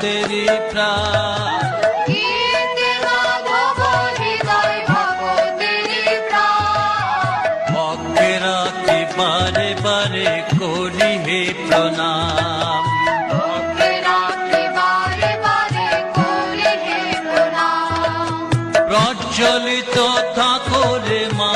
ভক্তেরই প্রাণ। ভক্তেরা কি বারে বারে করি হে প্রণাম। প্রজ্বলিত থাকো রে মা